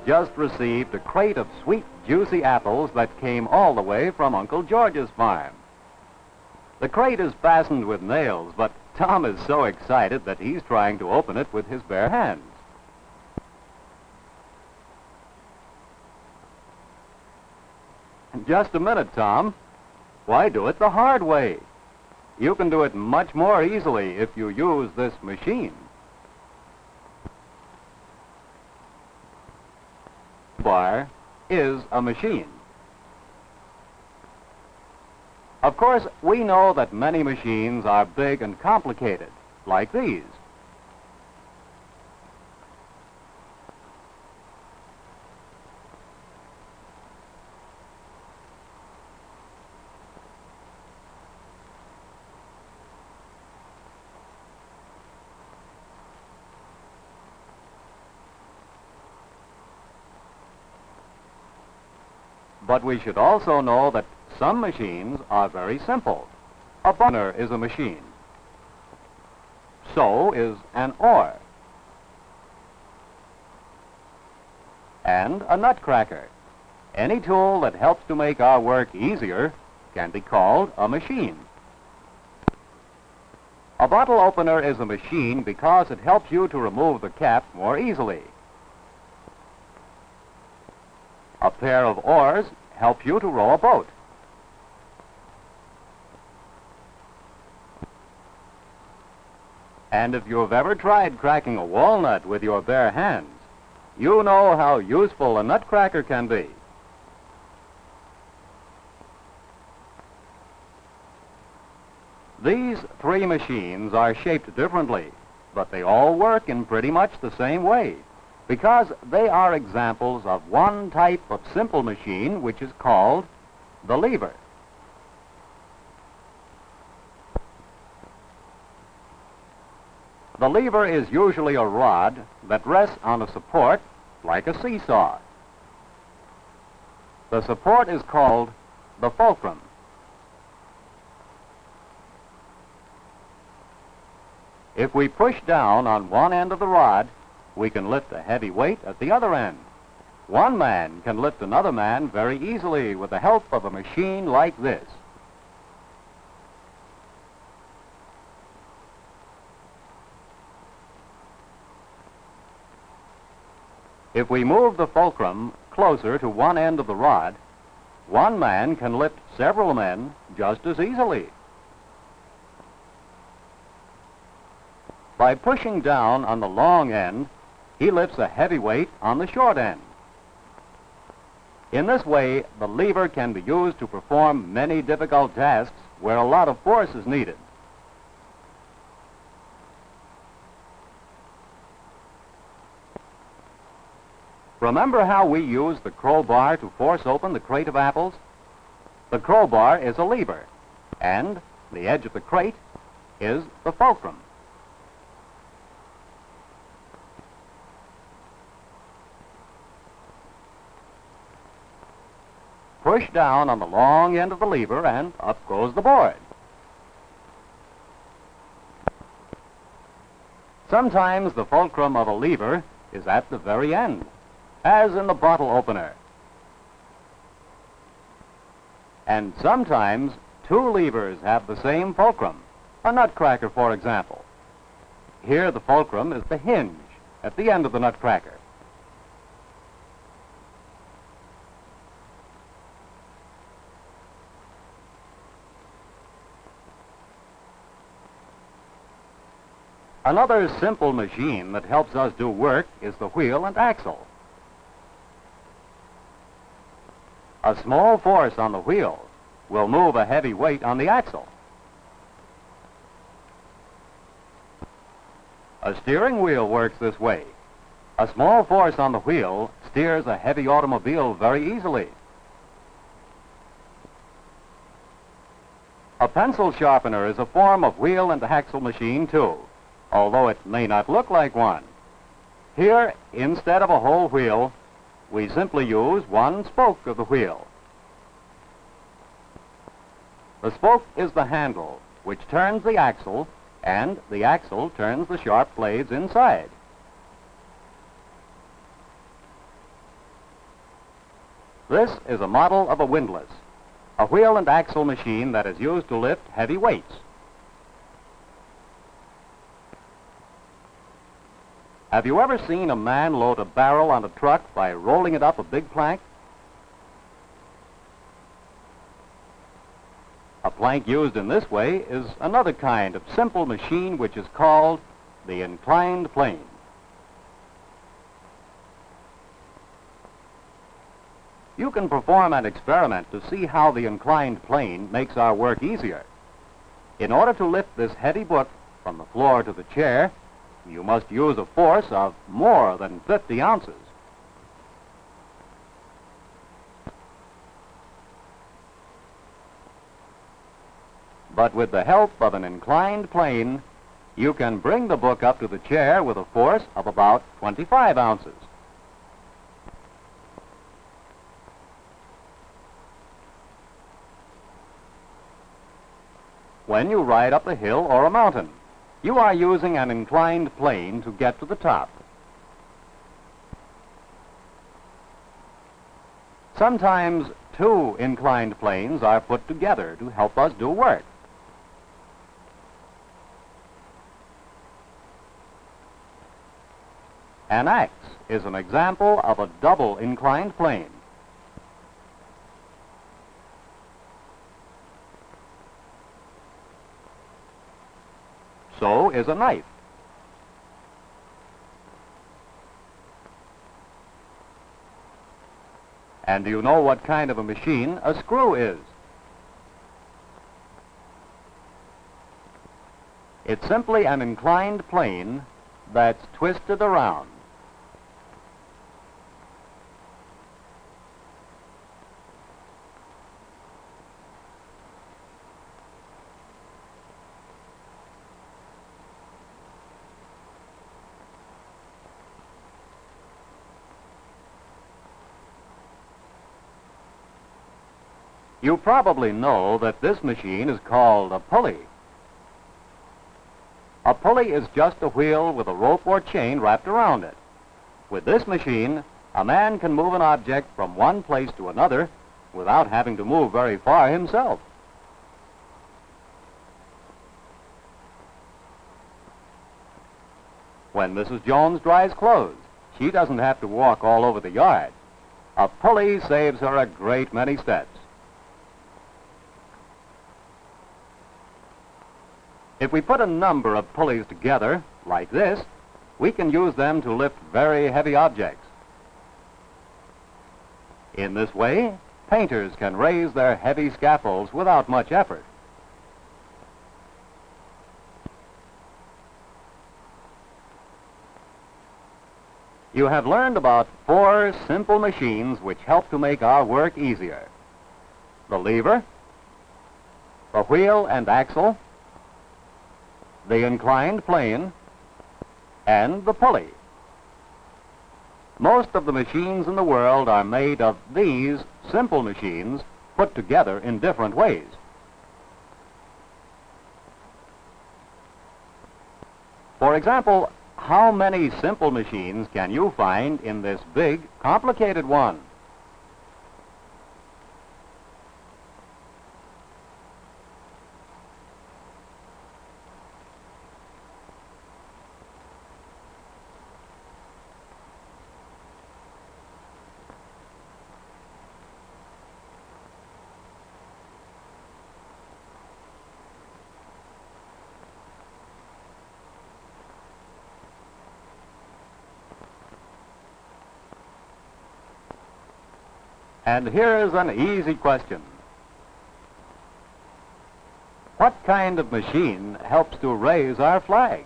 just received a crate of sweet, juicy apples that came all the way from Uncle George's farm. The crate is fastened with nails, but Tom is so excited that he's trying to open it with his bare hands. Just a minute, Tom. Why do it the hard way? You can do it much more easily if you use this machine. Crowbar is a machine. Of course, we know that many machines are big and complicated, like these. But we should also know that some machines are very simple. A burner is a machine. So is an oar. And a nutcracker. Any tool that helps to make our work easier can be called a machine. A bottle opener is a machine because it helps you to remove the cap more easily. A pair of oars help you to row a boat. And if you've ever tried cracking a walnut with your bare hands, you know how useful a nutcracker can be. These three machines are shaped differently, but they all work in pretty much the same way, because they are examples of one type of simple machine which is called the lever. The lever is usually a rod that rests on a support like a seesaw. The support is called the fulcrum. If we push down on one end of the rod, we can lift a heavy weight at the other end. One man can lift another man very easily with the help of a machine like this. If we move the fulcrum closer to one end of the rod, one man can lift several men just as easily. By pushing down on the long end, he lifts a heavy weight on the short end. In this way, the lever can be used to perform many difficult tasks where a lot of force is needed. Remember how we used the crowbar to force open the crate of apples? The crowbar is a lever, and the edge of the crate is the fulcrum. Push down on the long end of the lever and up goes the board. Sometimes the fulcrum of a lever is at the very end, as in the bottle opener. And sometimes two levers have the same fulcrum, a nutcracker, for example. Here the fulcrum is the hinge at the end of the nutcracker. Another simple machine that helps us do work is the wheel and axle. A small force on the wheel will move a heavy weight on the axle. A steering wheel works this way. A small force on the wheel steers a heavy automobile very easily. A pencil sharpener is a form of wheel and axle machine too, although it may not look like one. Here, instead of a whole wheel, we simply use one spoke of the wheel. The spoke is the handle, which turns the axle, and the axle turns the sharp blades inside. This is a model of a windlass, a wheel and axle machine that is used to lift heavy weights. Have you ever seen a man load a barrel on a truck by rolling it up a big plank? A plank used in this way is another kind of simple machine which is called the inclined plane. You can perform an experiment to see how the inclined plane makes our work easier. In order to lift this heavy book from the floor to the chair, you must use a force of more than 50 ounces. But with the help of an inclined plane, you can bring the book up to the chair with a force of about 25 ounces. When you ride up a hill or a mountain, you are using an inclined plane to get to the top. Sometimes two inclined planes are put together to help us do work. An axe is an example of a double inclined plane. So is a knife. And do you know what kind of a machine a screw is? It's simply an inclined plane that's twisted around. You probably know that this machine is called a pulley. A pulley is just a wheel with a rope or chain wrapped around it. With this machine, a man can move an object from one place to another without having to move very far himself. When Mrs. Jones dries clothes, she doesn't have to walk all over the yard. A pulley saves her a great many steps. If we put a number of pulleys together, like this, we can use them to lift very heavy objects. In this way, painters can raise their heavy scaffolds without much effort. You have learned about 4 simple machines which help to make our work easier: the lever, the wheel and axle, the inclined plane, and the pulley. Most of the machines in the world are made of these simple machines put together in different ways. For example, how many simple machines can you find in this big, complicated one? And here's an easy question. What kind of machine helps to raise our flag?